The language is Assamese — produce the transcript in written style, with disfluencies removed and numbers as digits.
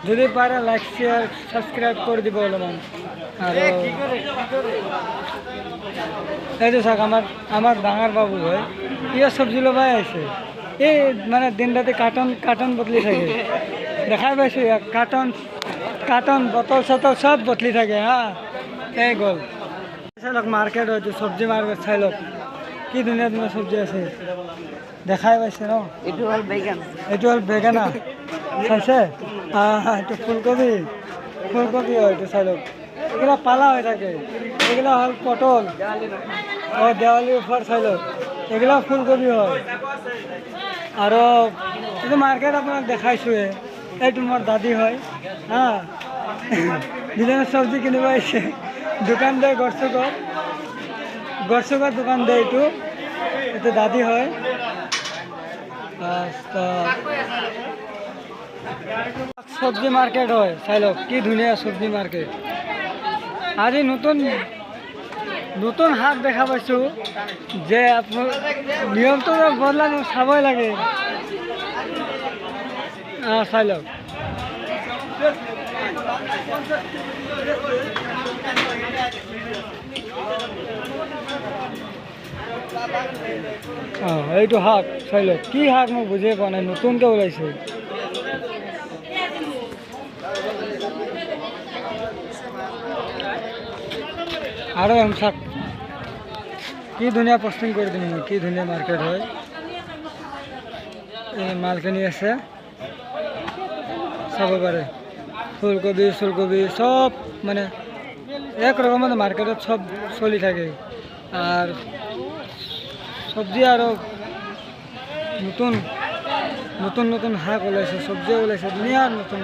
যদি পাৰে লাইক শেয়াৰ সাবস্ক্ৰাইব কৰে দিব অলপমান। আৰ এই যে চাওক আমাৰ ডাঙৰ বাবু হয়, ইয়ে চব্জি লবাই আছে। এই মানে দিন ৰাতি কাৰ্টন বদলি থাকে, দেখাই পাইছোঁ ইয়াক। কাৰ্টন বটল চটল চব বদলি থাকে হা। এই গ'ল চাই লওক, মাৰ্কেট হয়তো চব্জি মাৰ্কেট চাই লওক, কি ধুনীয়া ধুনীয়া চব্জি আছে, দেখাই পাইছে ন। এইটো হ'ল বেগন। এইটো হ'ল বেঙেনা, চাইছে? এইটো ফুলকবি হয়, এইটো চাই লওক। এগুলা পালা হৈ থাকে, এগুলা হ'ল পটল। দেৱালীৰ ওপৰ চাই লওক, এগুলা ফুলকবি হয়। আৰু এইটো মাৰ্কেট আপোনাক দেখাইছোঁৱে, এইটো মোৰ দাদী হয় হা। দিনৰ চব্জি কিনিব আহিছে, দোকান দিয়ে গড়চুকত দোকান দিয়ে। এইটো দাদী হয়। চব্জি মার্কেট হয়, চাই লওক কি ধুনীয়া চব্জি মার্কেট। আজি নতুন শাক দেখা পাইছোঁ, যে আপোনাৰ নিয়মটো বদলানো চাবই লাগে। চাই লওক, এইটো শাক চাই লওক, কি শাক মই বুজিয়ে পোৱা নাই, নতুনকৈ ওলাইছে। আৰু চাওক কি ধুনীয়া পষ্টিং কৰি দিম, কি ধুনীয়া মাৰ্কেট হয়। এই মালখিনি আছে, চাব পাৰে। ফুলকবি চুলকবি সব মানে এক ৰকমেৰ মাৰ্কেটত সব চলি থাকে। আৰ সবজি আৰু নতুন নতুন শাক ওলাইছে, চব্জি ওলাইছে, দুনিয়াৰ নতুন।